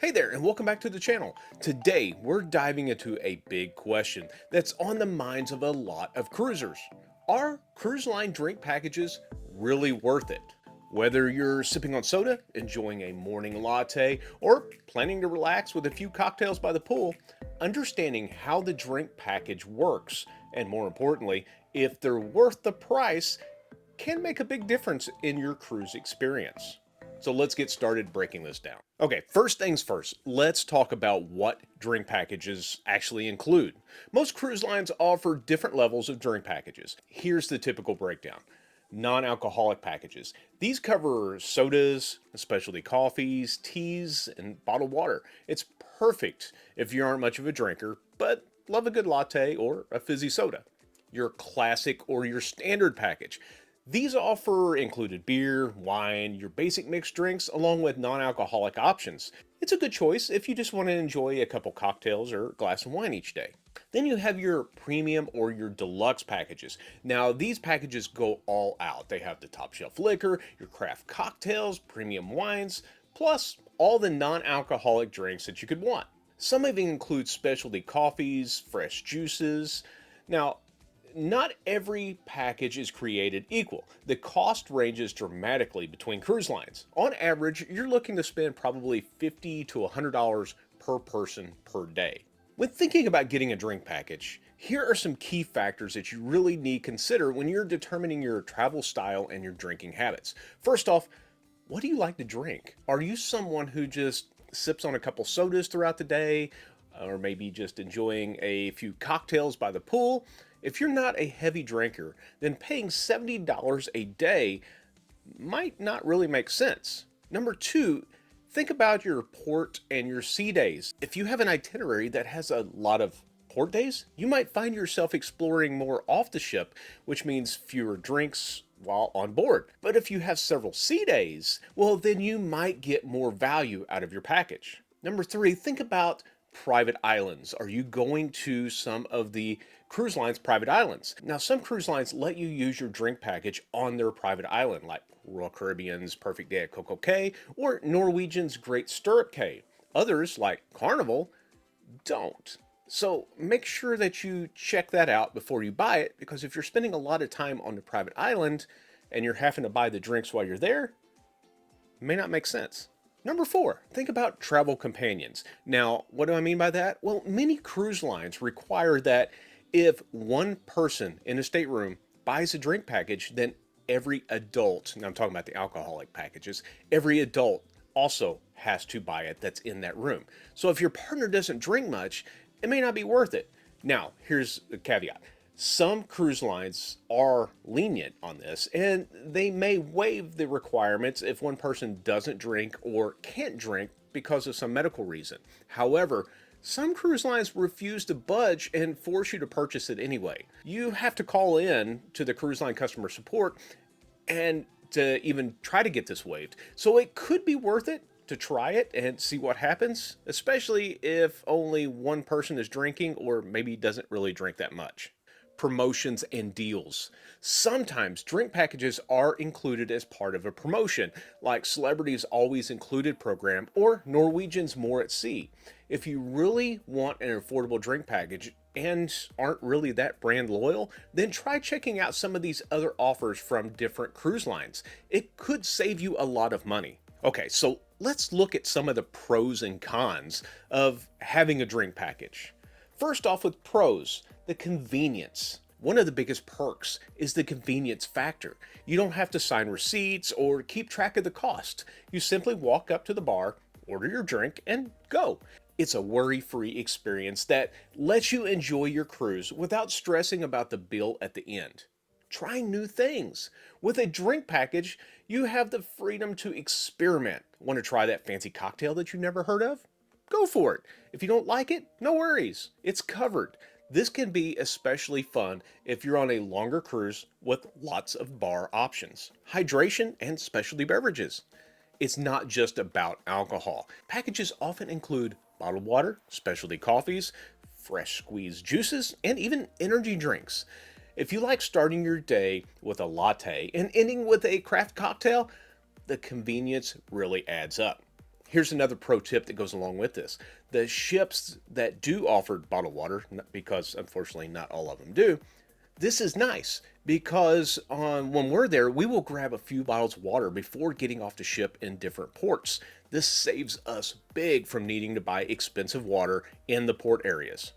Hey there, and welcome back to the channel. Today, we're diving into a big question that's on the minds of a lot of cruisers. Are cruise line drink packages really worth it? Whether you're sipping on soda, enjoying a morning latte, or planning to relax with a few cocktails by the pool, understanding how the drink package works, and more importantly, if they're worth the price, can make a big difference in your cruise experience. So let's get started breaking this down. Okay, first things first, let's talk about what drink packages actually include. Most cruise lines offer different levels of drink packages. Here's the typical breakdown. Non-alcoholic packages. These cover sodas, specialty coffees, teas, and bottled water. It's perfect if you aren't much of a drinker, but love a good latte or a fizzy soda. Your classic or your standard package. These offer included beer, wine, your basic mixed drinks, along with non-alcoholic options. It's a good choice if you just want to enjoy a couple cocktails or a glass of wine each day. Then you have your premium or your deluxe packages. Now, these packages go all out. They have the top shelf liquor, your craft cocktails, premium wines, plus all the non-alcoholic drinks that you could want. Some even include specialty coffees, fresh juices. Now, not every package is created equal. The cost ranges dramatically between cruise lines. On average, you're looking to spend probably $50 to $100 per person per day. When thinking about getting a drink package, here are some key factors that you really need to consider when you're determining your travel style and your drinking habits. First off, what do you like to drink? Are you someone who just sips on a couple sodas throughout the day, or maybe just enjoying a few cocktails by the pool? If you're not a heavy drinker, then paying $70 a day might not really make sense. Number two, think about your port and your sea days. If you have an itinerary that has a lot of port days, you might find yourself exploring more off the ship, which means fewer drinks while on board. But if you have several sea days, well, then you might get more value out of your package. Number three, think about private islands. Are you going to some of the cruise lines' private islands? Now, some cruise lines let you use your drink package on their private island, like Royal Caribbean's Perfect Day at Coco Cay or Norwegian's Great Stirrup Cay. Others, like Carnival, don't. So make sure that you check that out before you buy it, because if you're spending a lot of time on the private island and you're having to buy the drinks while you're there, it may not make sense. Number four, think about travel companions. Now, what do I mean by that? Well, many cruise lines require that if one person in a stateroom buys a drink package, then every adult, and I'm talking about the alcoholic packages, every adult also has to buy it that's in that room. So if your partner doesn't drink much, it may not be worth it. Now, here's the caveat. Some cruise lines are lenient on this, and they may waive the requirements if one person doesn't drink or can't drink because of some medical reason. However, some cruise lines refuse to budge and force you to purchase it anyway. You have to call in to the cruise line customer support and to even try to get this waived. So it could be worth it to try it and see what happens, especially if only one person is drinking or maybe doesn't really drink that much. Promotions and deals. Sometimes drink packages are included as part of a promotion, like Celebrity's Always Included program or Norwegian's More at Sea. If you really want an affordable drink package and aren't really that brand loyal, then try checking out some of these other offers from different cruise lines. It could save you a lot of money. Okay, so let's look at some of the pros and cons of having a drink package. First off, with pros, the convenience. One of the biggest perks is the convenience factor. You don't have to sign receipts or keep track of the cost. You simply walk up to the bar, order your drink, and go. It's a worry-free experience that lets you enjoy your cruise without stressing about the bill at the end. Try new things. With a drink package, you have the freedom to experiment. Want to try that fancy cocktail that you never heard of? Go for it. If you don't like it, no worries. It's covered. This can be especially fun if you're on a longer cruise with lots of bar options. Hydration and specialty beverages. It's not just about alcohol. Packages often include bottled water, specialty coffees, fresh squeezed juices, and even energy drinks. If you like starting your day with a latte and ending with a craft cocktail, the convenience really adds up. Here's another pro tip that goes along with this. The ships that do offer bottled water, because unfortunately not all of them do, this is nice because when we're there, we will grab a few bottles of water before getting off the ship in different ports. This saves us big from needing to buy expensive water in the port areas.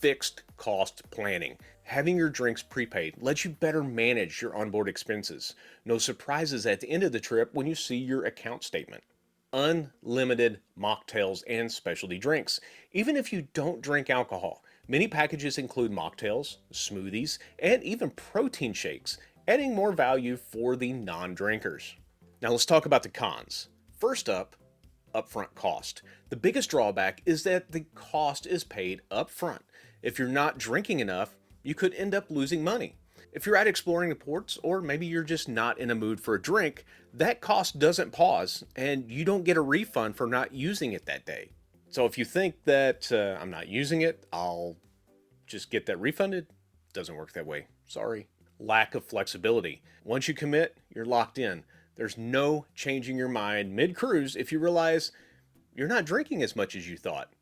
Fixed cost planning. Having your drinks prepaid lets you better manage your onboard expenses. No surprises at the end of the trip when you see your account statement. Unlimited mocktails and specialty drinks. Even if you don't drink alcohol, many packages include mocktails, smoothies, and even protein shakes, adding more value for the non-drinkers. Now let's talk about the cons. First up, upfront cost. The biggest drawback is that the cost is paid upfront. If you're not drinking enough, you could end up losing money. If you're out exploring the ports, or maybe you're just not in a mood for a drink, that cost doesn't pause and you don't get a refund for not using it that day. So if you think that I'm not using it, I'll just get that refunded, doesn't work that way. Sorry. Lack of flexibility. Once you commit, you're locked in. There's no changing your mind mid-cruise if you realize you're not drinking as much as you thought.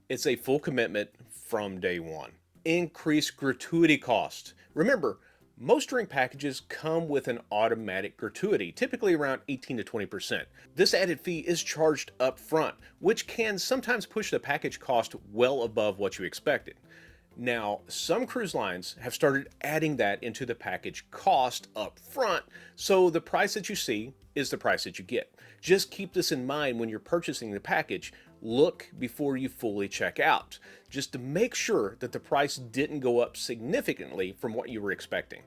It's a full commitment from day one. Increased gratuity cost. Remember, most drink packages come with an automatic gratuity, typically around 18 to 20%. This added fee is charged up front, which can sometimes push the package cost well above what you expected. Now, some cruise lines have started adding that into the package cost up front, so the price that you see is the price that you get. Just keep this in mind when you're purchasing the package. Look before you fully check out, just to make sure that the price didn't go up significantly from what you were expecting.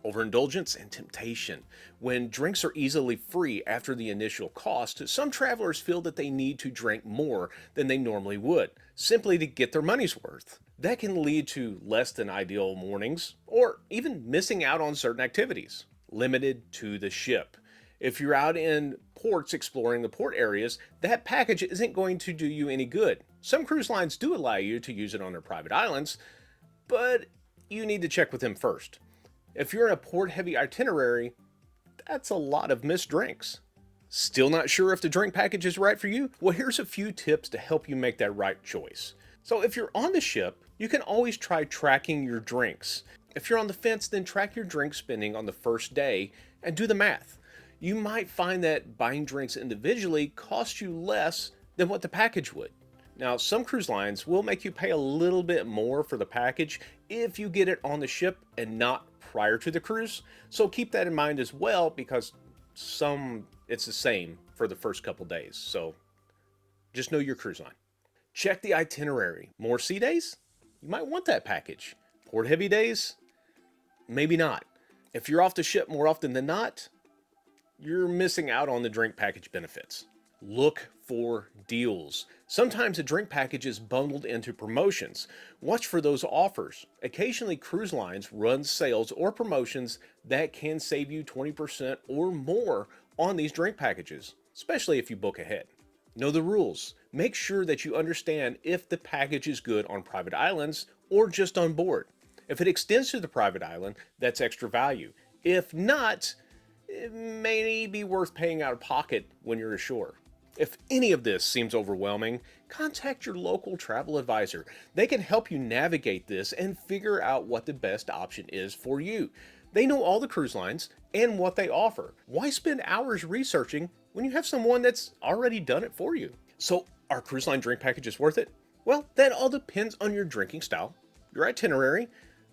Overindulgence and temptation. When drinks are easily free after the initial cost, some travelers feel that they need to drink more than they normally would, simply to get their money's worth. That can lead to less than ideal mornings, or even missing out on certain activities. Limited to the ship. If you're out in ports exploring the port areas, that package isn't going to do you any good. Some cruise lines do allow you to use it on their private islands, but you need to check with them first. If you're in a port-heavy itinerary, that's a lot of missed drinks. Still not sure if the drink package is right for you? Well, here's a few tips to help you make that right choice. So if you're on the ship, you can always try tracking your drinks. If you're on the fence, then track your drink spending on the first day and do the math. You might find that buying drinks individually costs you less than what the package would. Now, some cruise lines will make you pay a little bit more for the package if you get it on the ship and not prior to the cruise. So keep that in mind as well, because it's the same for the first couple days. So just know your cruise line. Check the itinerary. More sea days? You might want that package. Port heavy days? Maybe not. If you're off the ship more often than not, you're missing out on the drink package benefits. Look for deals. Sometimes a drink package is bundled into promotions. Watch for those offers. Occasionally, cruise lines run sales or promotions that can save you 20% or more on these drink packages, especially if you book ahead. Know the rules. Make sure that you understand if the package is good on private islands or just on board. If it extends to the private island, that's extra value. If not, it may be worth paying out of pocket when you're ashore. If any of this seems overwhelming, contact your local travel advisor. They can help you navigate this and figure out what the best option is for you. They know all the cruise lines and what they offer. Why spend hours researching when you have someone that's already done it for you? So, are cruise line drink packages worth it? Well, that all depends on your drinking style, your itinerary,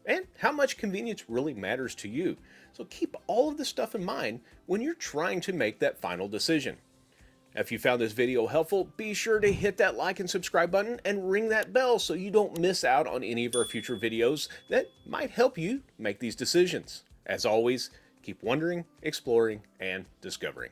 and how much convenience really matters to you. So keep all of this stuff in mind when you're trying to make that final decision. If you found this video helpful, be sure to hit that like and subscribe button and ring that bell so you don't miss out on any of our future videos that might help you make these decisions. As always, keep wondering, exploring, and discovering.